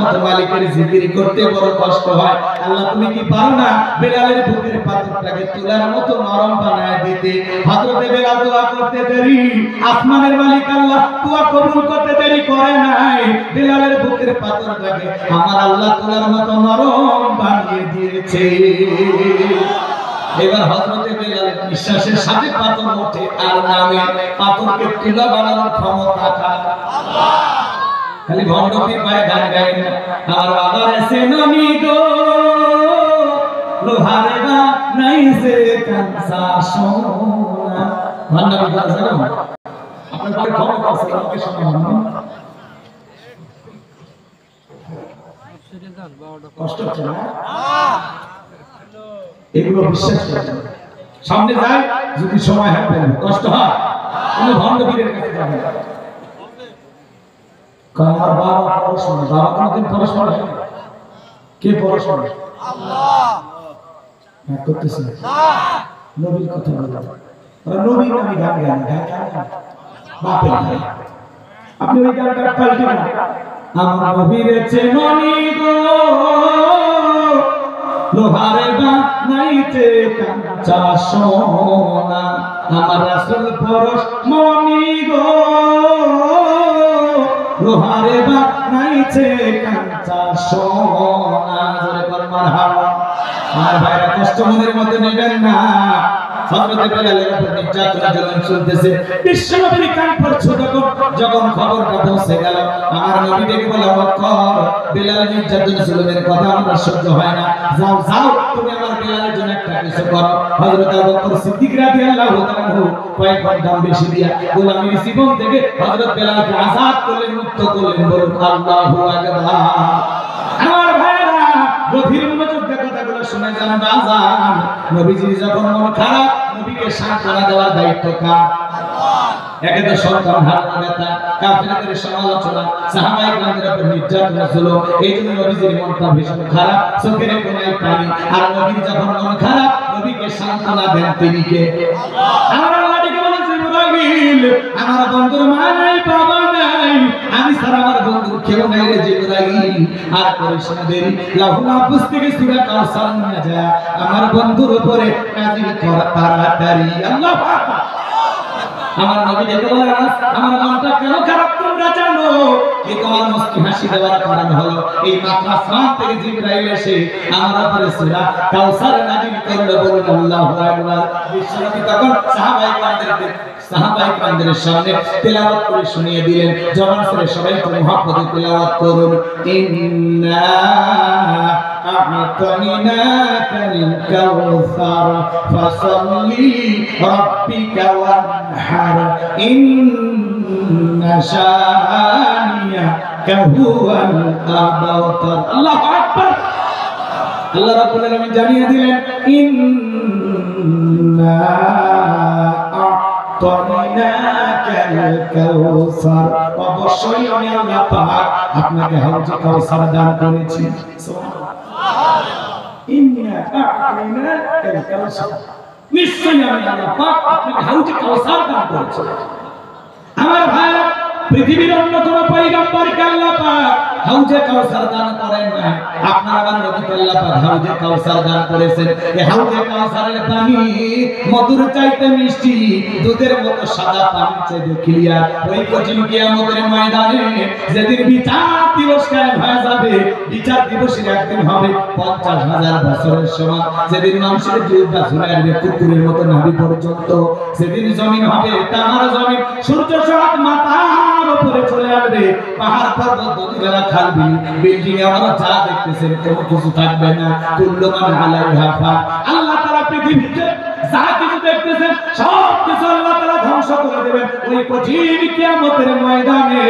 মতো মালিকের জিকির করতে বড় কষ্ট হয়। আল্লাহ তুমি কি পারো না বেলালের বুকের পাথরটাকে তুলার মতো নরম বানায় দিতে? হযরতে বেলাল দোয়া করতে দেরি, আসমানের মালিক আল্লাহ দোয়া কবুল করতে দেরি করে নাই। বেলালের বুকের পাথরটাকে আমার আল্লাহ তুলার মতো নরম বানিয়ে দিয়েছে। এবার হযরতে বেলালের নিঃশ্বাসের সাথে পাথর ওঠে আর নামে। পাথরকে তুলা বানানোর ক্ষমতা কার? আল্লাহ। খালি ভণ্ডপীর পায়ে গান গায় না। আমার বাবার এসে ননি গো লোহারে বা নাই যে কাঁচা সোনা। ভণ্ডপীর কথা জানো? আপনার বাবার ক্ষমতা আছে, আমাকে শোনাবেন না? কষ্ট হচ্ছে না? এগুলো বিশ্বাস করছেন। সামনে যায় যদি সময় হয় বলবে, কষ্ট হয় কোনো ভণ্ডপীরের কাছে যাবে না। আমার বাবা পড়াশোনা, বাবা কোনদিন পড়াশোনা কে পড়াশোনা? আল্লাহ করতেছে নবীর কথা বলে। নবীর আমি গান গান বাপের গান। আপনি ওই গানটা পাল্টে না, আমার নবীর চেননি গো লোহারে বানাইতে কাঁচা সোনা। আমার রাসূল পরশ মনি গো লোহারে বানাইছে কাঁচা সোনা। জোরে বল মারহাবা। আমার ভাইরা কষ্ট মনের মধ্যে নেবেন না। হযরতে বেলালের উপর নির্যাতন যখন চলতেছে, বিশ্বনবীর কান পর্যন্ত যখন খবরটা পৌঁছে গেল, আমার নবী ডেকে বলে, বকর বেলাল নির্যাতন জুলুমের কথা আমার সহ্য হয় না, যাও যাও তুমি আমার বেলালের জন্য একটা কিছু করো। হযরত আবু বকর সিদ্দিক রাদিয়াল্লাহু তাআলা কয়েক ঘন্টা বেশি দিয়া গোলামীর জীবন থেকে হযরত বেলালকে আযাদ করলেন, মুক্ত করলেন। বলুন আল্লাহু আকবার। আমার ভাইরা গভীর মনোযোগ দিয়ে কথাগুলো শুনে যান বাজান। নবীজির যখন মন খারাপ, নবীকে সান্ত্বনা দেওয়ার দায়িত্ব কার? আল্লাহ। একে তো সন্তান হারানোর ব্যথা, কাফেরদের সমালোচনা, সাহাবায়ে কেরামদের উপর নির্যাতন হলো, এইজন্য নবীজির মনটা ভীষণ খারাপ, চোখের কোণায় পানি। আর নবীর যখন মন খারাপ, নবীকে সান্ত্বনা দেন তিনি কে? আল্লাহ। আমার আল্লাহ ডেকে বলেন, জিবরাইল আমার বন্ধুর মা নাই, বাবা নাই, আমি ছাড়া আমার বন্ধুর কেউ নাই রে জিবরাইল। আর করিস না দেরি, লাহুল মাহফুজ থেকে সূরা কাউসার নিয়ে যায় আমার বন্ধুর উপরে নাযিল কর তাড়াতাড়ি। আল্লাহু আকবার। আমার নবী ডেকে বলেন, আমার মনটা কেন খারাপ তোমরা জানো? কি তোমার মুস্কি হাসি দেওয়ার কারণ হলো এই মাত্র আসমান থেকে জিবরাইল এসে আমার উপরে সূরা কাউসার নাযিল করলো। বলুন আল্লাহু আকবার। বিশ্বনবী তখন সাহাবায়ে কেরামদের সামনে তেলাওয়াত করে শুনিয়ে দিলেন। জবান ছেড়ে সবাই একটু মুহাব্বতে তেলাওয়াত করুন। ইন্না আ'তাইনাকাল কাউসার ফাসাল্লি রাব্বিকা ওয়ানহার ইন্না শানিয়াকা হুয়াল আবতার। আল্লাহু আকবার। আল্লাহ রাব্বুল আলামিন জানিয়ে দিলেন, ইন্না আ'তাইনাকাল কাউসার, অবশ্যই আমি আল্লাহ পাক আপনাকে হাউজে কাউসার দান করেছি। সুবহানাল্লাহ। ইন্না আ'তাইনাকাল কাউসার, নিশ্চয়ই আমি আল্লাহ পাক আপনাকে হাউজে কাউসার দান করেছি। আমার ভাই, পৃথিবীর অন্য কোন পয়গম্বরকে আল্লাহ পাক হাউজে কাউসার দান করেন না। আপনার আমার নবীকে আল্লাহ পাক হাউজে কাউসার দান করেছেন। এই হাউজে কাউসারের পানি মধুর চাইতে মিষ্টি, দুধের মতো সাদা, পানি চাইতে ক্লিয়ার। ওই কঠিন কিয়ামতের ময়দানে যেদিন বিচার দিবস কায়েম হয়ে যাবে, বিচার দিবসের একদিন হবে 50,000 বছরের সমান। যেদিন মানুষের জিহ্বা ঝুলে আসবে কুকুরের মতো নাভি পর্যন্ত, সেদিন জমিন হবে তামার জমিন, সূর্য সহাত মাথার উপরে চলে আসবে, পাহাড় পর্বত নদীরা খালবি, বিল্ডিং আমরা যা দেখতেছেন কোনো কিছু থাকবে না। কুল্লু মান আলাইহা ফান। আল্লাহ তাআলা পৃথিবীতে যা কিছু দেখতেছেন সব কিছু আল্লাহ তাআলা ধ্বংস করে দেবেন ওই কঠিন কিয়ামতের ময়দানে।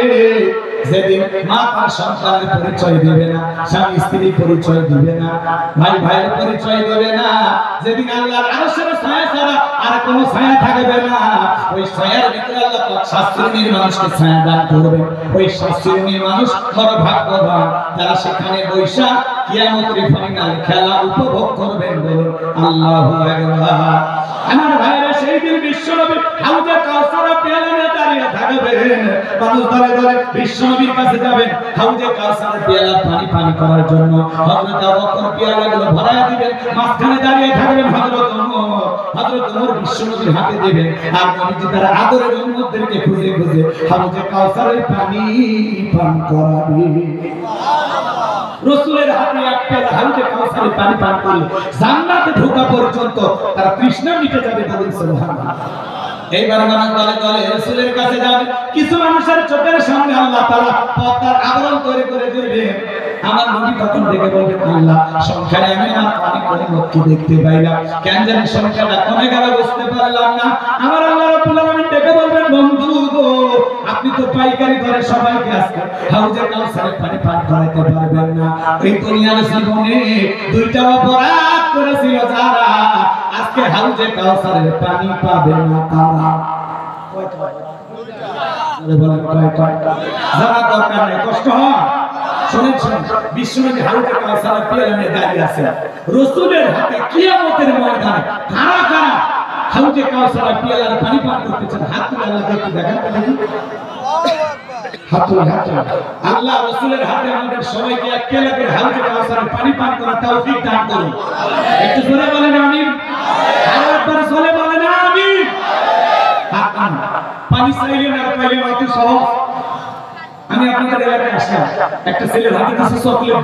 যেদিন মা তার সন্তানের পরিচয় দিবে না, স্বামী স্ত্রী পরিচয় দিবে না, ভাই ভাইয়ের পরিচয় দিবে না, যেদিন আল্লাহর আরশের ছায়া ছাড়া আর কোনো ছায়া থাকবে না, ওই ছায়ার ভিতরে আল্লাহ পাক 7 শ্রেণীর মানুষকে ছায়া দান করবে। ওই 7 শ্রেণীর মানুষ বড় ভাগ্যবান, যারা সেখানে বৈশা কিয়ামতের ফাইনাল খেলা উপভোগ করবেন। বলুন আল্লাহু আকবার। আমার ভাইরা, সেই দিন বিশ্বনবী হাউজে কাউসার পেয়ালা নিয়ে দাঁড়িয়ে ভাগাবেন, মানুষ দলে দলে বিশ্বনবীর কাছে যাবেন, হাউজে কাউসারের পেয়ালা পানি করার জন্য। হযরত আবু বকর পেয়ালাগুলো ভরায়া দিবেন, মাঝখানে দাঁড়িয়ে থাকবেন হযরত ওমর বিশ্বনবীর হাতে দেবেন, আর নবীজি তার আদরের উম্মতদেরকে খুঁজে খুঁজে হাউজে কাউসারের পানি পান করাবে। রাসূলের হাতে এক পেয়ালা হাউজে কাউসারের পানি পান করলে জান্নাতে ঢোকা পর্যন্ত তার তৃষ্ণা মিটে যাবে। বলুন সুবহানাল্লাহ। এইবার মানুষ দলে দলে রাসূলের কাছে যাবে, কিছু মানুষের চোখের সামনে আল্লাহ তাআলা পর্দার আবরণ তৈরি করে দেবে। আমার নবী তখন দেখে বলবেন, আল্লাহ সংখ্যায় আমি আমার অনেক উম্মতকে দেখতে পাইলাম, কেন জানি সংখ্যাটা কমে গেল বুঝতে পারলাম না। আমার আল্লাহ রাব্বুল আলামিন ডেকে বলবেন, বন্ধু গো, আপনি তো পাইকারি ধরে সবাইকে আজকে হাউজে কাউসারের পানি পান করাইতে পারবেন না। এই দুনিয়ার জীবনে দুইটা অপরাধ করেছিল যারা, আজকে হাউজে কাউসারের পানি পাবে না তারা। যারা দরকার নেই, কষ্ট হয়। শুনেন বিশ্বনবী হাউজে কাউসারের পেয়ালা নিয়ে দাঁড়িয়ে আছে, রাসূলের হাতে কিয়ামতের ময়দানে কারা কারা হাউজে কাউসারের পেয়ালার পানি পান করতে চান? হাত তুলে আল্লাহকে একটু দেখান তো দেখি। হাত তুলে আল্লাহ রাসূলের হাতে আমাদের সবাইকে এক পেয়ালা করে হাউজে কাউসারের পানি পান করার তৌফিক দান করুন। একটু জোরে বলেন আমিন। আরেকবার জোরে বলেন আমিন। পানি চাইলেন আর পাইলেন অতি সহজ। আমি আপনাদের এলাকায় আসলাম, একটা ছেলের হাতে কিছু চকলেট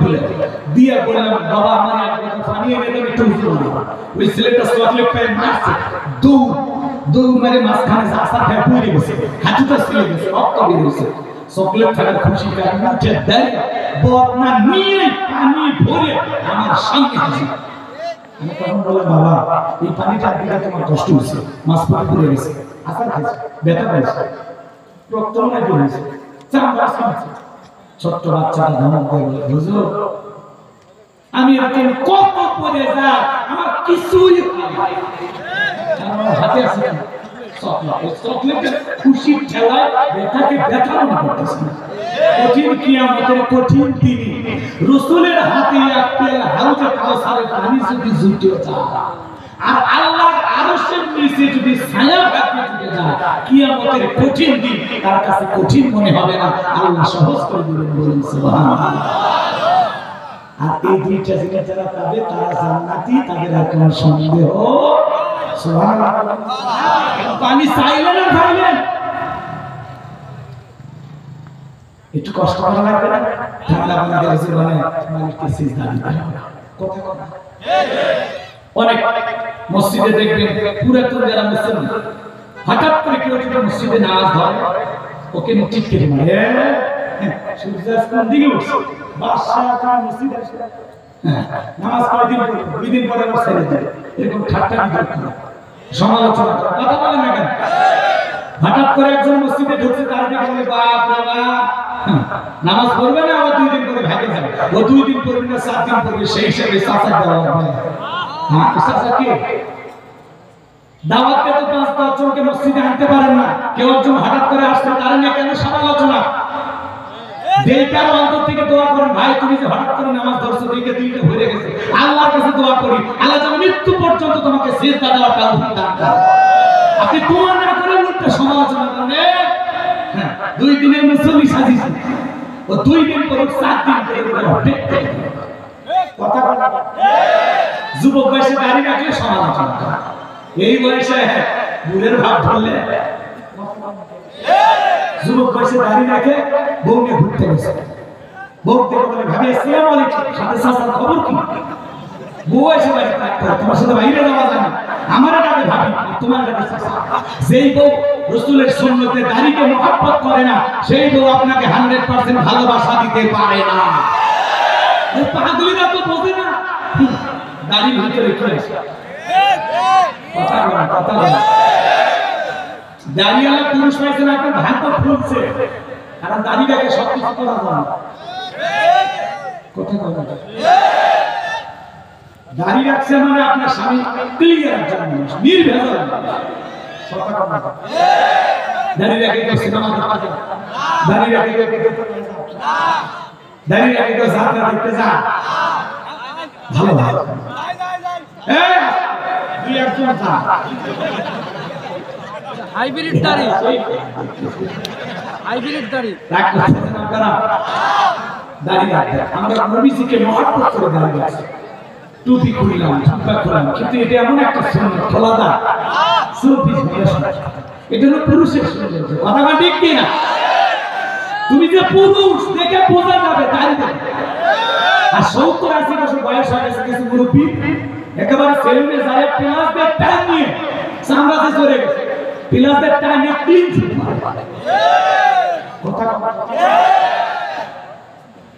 দিয়ে বললাম, বাবা আমার এক বোতল পানি এনে দেন একটু উজু করব। ওই ছেলেটা চকলেট পেয়ে মারছে, দৌড় মেরে মাঝখানে আসা খেয়ে পড়ে গেছে, হাঁটুটা ছিলে গেছে, রক্ত বের হয়েছে। চকলেট থাকার খুশি কারণ মুখে দেয় বদনা নিয়ে পানি ভরে আমার সামনে আসে। আমি তখন বললাম, বাবা এই পানিটা দিলে তোমার কষ্ট হয়েছে, মাছ পানি পড়ে গেছে, আসার খাইছে, ব্যথা পাইছে, রক্ত মনে পড়েছে। ছোট্ট বাচ্চাটা ধমক দিয়ে বলে, হুজুর আমি এরকম কত পড়ে যাই, আমার কিছুই হাতে আছে চকলেটের খুশির ঠেলায় ব্যথাকে ব্যথা মনে করতেছে না। কঠিন কিয়ামতের কঠিন দিনে রাসূলের হাতে এক পেয়ালা হাউজে কাউসারের পানি যদি জুটে যায়, আর আল্লাহর আরশের নিচে যদি ছায়া থাকে জুটে যায়, কিয়ামতের কঠিন দিন তার কাছে কঠিন মনে হবে না, আল্লাহ সহজ করে দিবেন। বলুন সুবহানাল্লাহ। আর এই দুইটা জিনিস যারা পাবে তারা জান্নাতি, তাদের আর কোনো সন্দেহ। সুবহানাল্লাহ। পানি চাইলেন না খাইলেন, একটু কষ্ট করা লাগবে না? ঠান্ডা পানি দিয়ে জীবনে মালিককে সিজদা দিতে হবে। কথা কথা অনেক মসজিদে দেখবেন পুরাতন যারা মুসলিম, হঠাৎ করে কেউ যদি মসজিদে নামাজ ধরে, ওকে টিটকে মারে, সূর্যাস্ত কোন দিকে উঠছে, বাদশাহ মসজিদে আসে, নামাজ কয়দিন পরে, 2 দিন পরে ছেড়ে দেয়, এরকম ঠাট্টা বিদ্রুপ করে সমালোচনা করে, কথা বলে না কেন? হঠাৎ করে একজন মসজিদে ঢুকছে, তার বলে বাপ রে বাপ, নামাজ পড়বে না, আবার 2 দিন পরে ভাগে যাবে, ও 2 দিন পড়বে না 7 দিন পড়বে, সেই হিসাবে চাচা দেওয়া হবে। হ্যাঁ, চাচা কি দাওয়াতে তো 5-10 জনকে মসজিদে আনতে পারেন না, কেউ একজন হঠাৎ করে আসছে, তার নিয়ে কেন সমালোচনা? দেইকার অন্তর থেকে দোয়া করেন, ভাই তুমি যে হঠাৎ করে নামাজ ধরছো, দিকে দিলটা ভরে গেছে, আল্লাহর কাছে দোয়া করি, আল্লাহ যেন মৃত্যু পর্যন্ত তোমাকে সিজদা দেওয়ার তৌফিক দান করেন। আপনি দোয়া না করে উল্টো সমালোচনা করেন। হ্যাঁ, 2 দিনের মুসল্লি সাজিয়েছে, ও 2 দিন পরে 7 দিন পরে হবে। কথা বলা যুবক বয়সে দাড়ি রাখলে সমালোচনা করে, এই বয়সে বুড়ের ভাব ধরলে, যুবক বয়সে দাড়ি রাখে বউ নিয়ে ঘুরতে গেছে, বউ থেকে বলে ভাবি আসসালামু আলাইকুম, সাথে সাথে খবর কি? বউ এসে বাড়ি করে, তোমার সাথে বাইরে যাওয়া যায় না, আমার ডাকে ভাবি, তোমার ডাকে চাচা। যেই বউ রাসূলের সুন্নতে দাড়িকে মহব্বত করে না, সেই বউ আপনাকে 100% ভালোবাসা দিতে পারে না। এই পাগলিরা তো বোঝে না দাড়ির ভিতরে কি আছে। কথা বলা, কথা বলা। দাড়িওয়ালা পুরুষ পাইছেন, আপনার ভাগ্য খুলছে, কারণ দাড়িটাকে সবকিছু করা যায়। কথা কথা দাড়ি রাখছে মানে আপনার স্বামী ক্লিয়ার একজন মানুষ, নির্ভেজাল। দাড়ি রাখে কেউ সিনেমা দেখতে যায়, দাড়ি রাখে কেউ দাড়ি রাখে কেউ যাত্রা দেখতে যায়, ভালো ভালো 2-1 জন যায়। হাইব্রিড দাড়ি হাইব্রিড দাড়ি রাগ করতেছেন আপনারা দাঁড়িয়ে রাখবেন আমরা নবীজিকে মহব্বত করে দাঁড়িয়ে আছি টুপি খুললাম ঝুমকা খুললাম কিন্তু এটা এমন একটা সুন্নাত খোলাদা সুফি এটা হলো পুরুষের সুন্নাত কথা ঠিক কি না তুমি যে পুরুষ দেখে বোঝা যাবে দাঁড়িয়ে আর 70-80 বছর বয়স হয়ে গেছে কিছু মুরব্বী একেবারে সেলুনে যায় প্লাসদের টাইম নিয়ে সামরাতে চলে গেছে প্লাসদের টাইম নিয়ে ক্লিন কথা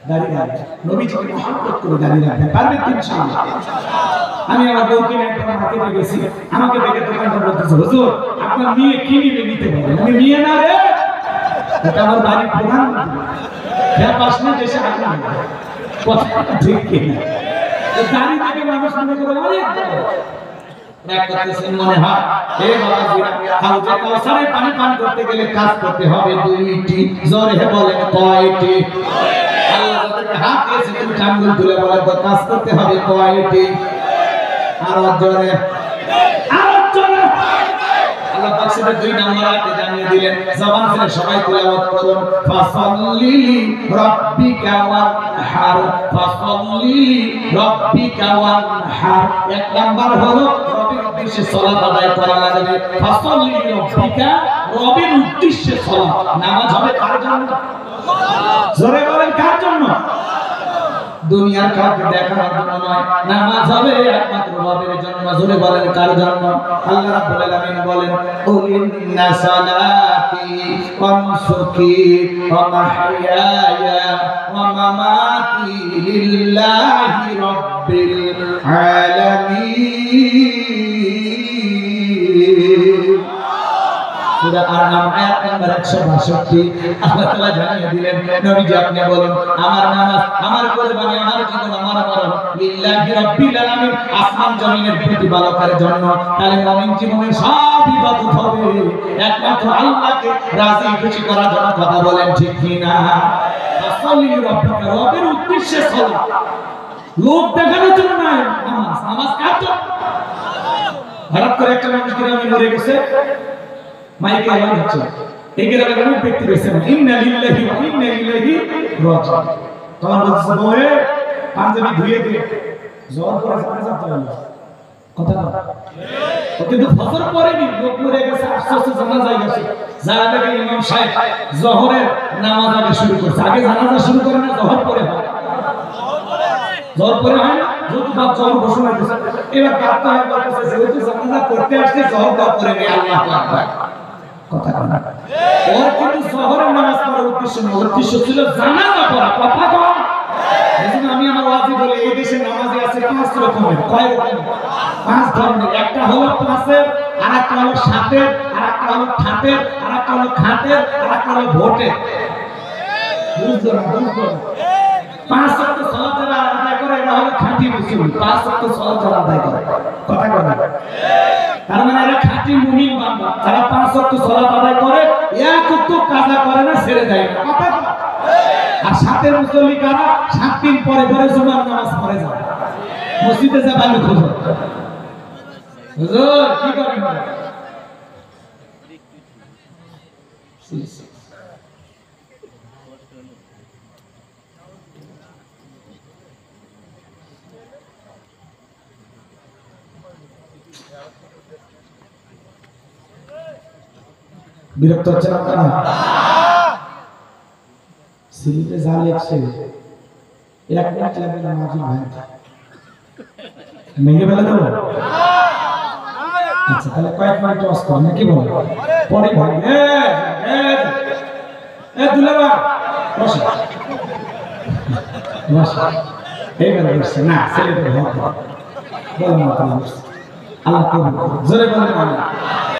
দাঁড়িয়ে রাখবেন নবীজিকে মহব্বত করে দাঁড়িয়ে রাখবেন পারবেন ইনশাআল্লাহ আমি আমার বউকে একবার মার্কেটে গেছি আমাকে দেখে দোকানদার বলতেছে হুজুর আপনার মেয়ে কি নিতে পারেন আমি নিয়ে না রে এটা আমার বাড়ির প্রধানমন্ত্রী হ্যাঁ পাশে দেশে আগুন কথা ঠিক কিনা দাঁড়িয়ে থেকে মানুষ মনে করে অনেক রাগ করতেছেন মনে হয় হে বাবাজিরা হাউজে কাউসারে পানি পান করতে গেলে কাজ করতে হবে দুইটি জোরে বলেন কয়টি আল্লাহ যাদেরকে হাত দিয়েছে তুমি আঙ্গুল তুলে বলে তো কাজ করতে হবে কয়টি আর জোরে আল্লাহ পাক সেটা 2 নম্বর আয়াতে জানিয়ে দিলেন জবান থেকে সবাই তেলাওয়াত করুন ফাসাল্লি রাব্বিকা ওয়ানহার ফাসাল্লি রাব্বিকা ওয়ানহার এক নাম্বার হলো রবের উদ্দেশ্যে সালাত আদায় করা লাগবে ফাসাল্লি রাব্বিকা রবের উদ্দেশ্যে সালাত নামাজ হবে কার জন্য জোরে বলেন কার জন্য দুনিয়ার কাউকে দেখানোর জন্য নয় নামাজ হবে একমাত্র রবের জন্য জোরে বলেন কার জন্য আল্লাহ রাব্বুল আলামিন বলেন ইন্না সালাতি ওয়া নুসুকি ওয়া মাহইয়ায়া ওয়া মামাতি লিল্লাহি রাব্বিল আলামিন সূরা আর-নাম আয়াত নাম্বার 162 আল্লাহ তাআলা জানিয়ে দিলেন নবীজি আপনি বলুন আমার নামাজ আমার কুরবানি আমার জীবন আমার মরণ লিল্লাহি রাব্বিল আলামিন আসমান জমিনের প্রতিপালকের জন্য তাহলে মুমিন জীবনের সব ইবাদত হবে একমাত্র আল্লাহকে রাজি খুশি করার জন্য কথা বলেন ঠিক কি না ফাসাল্লি রাব্বিকা রবের উদ্দেশ্যে সালাত লোক দেখানোর জন্য নয় নামাজ কার জন্য হঠাৎ করে একটা মানুষ গ্রামে মরে গেছে মাইকে আওয়াজ হচ্ছে একে রাখা কোনো ব্যক্তি বেঁচে না ইন্না লিল্লাহি ওয়া ইন্না ইলাইহি রাজিউন তখন বলছে বলে পাঞ্জাবি ধুয়ে দিয়ে জ্বর করে জানাজা পড়ালো কথা না কিন্তু ফজর পড়েনি লোক মরে গেছে আস্তে জানাজা গেছে যারা দেখে ইমাম সাহেব জোহরের নামাজ আগে শুরু করছে আগে জানাজা শুরু করে না জোহর পড়ে হয় জোহর পড়ে হয় না যেহেতু বাদ জোহর ঘোষণা দিয়েছে এবার কাঁদতে হয় বলতেছে যেহেতু জানাজা করতে আসছে জোহর দাও পড়ে নেই আল্লাহু আকবার কথা না ওর কিন্তু জোহরের নামাজ পড়ার উদ্দেশ্য না উদ্দেশ্য ছিল জানাজা পড়া কথা কম এজন্য আমি আমার ওয়াজি বলি এই দেশে নামাজে আছে 5 রকমের কয় রকম 5 ধরনের একটা হলো পাঁচের আরেকটা হলো সাতের আরেকটা হলো ঠাটের আরেকটা হলো খাটের আরেকটা হলো ভোটের বুঝছো না 5 ওয়াক্ত সালাত যারা আদায় করে এরা হলো খাঁটি মুসলিম 5 ওয়াক্ত সালাত যারা আদায় করে কথা কথা তার মানে এরা খাঁটি মুমিন বান্দা যারা 5 ওয়াক্ত সালাত আদায় করে এক ওয়াক্ত কাজা করে না ছেড়ে দেয় না কথা আর সাতের মুসল্লি কারা 7 দিন পরে পরে জুমার নামাজ পড়ে যায় মসজিদে যা বালু খোঁজো হুজুর কি করেন বিরক্ত হচ্ছেন আপনারা সিলিতে যা লেখছে 1 মিনিট লাগবে না মাঝি ভাই ভেঙে ফেলে দেবো আচ্ছা তাহলে কয়েক মিনিট ওয়াজ করেন নাকি বলেন পরে ভাই দুলাবা বসে বসে এইবার বসছে না ছেলেটা ভালো বলেন আল্লাহ কবুল করুন জোরে বলেন আল্লাহ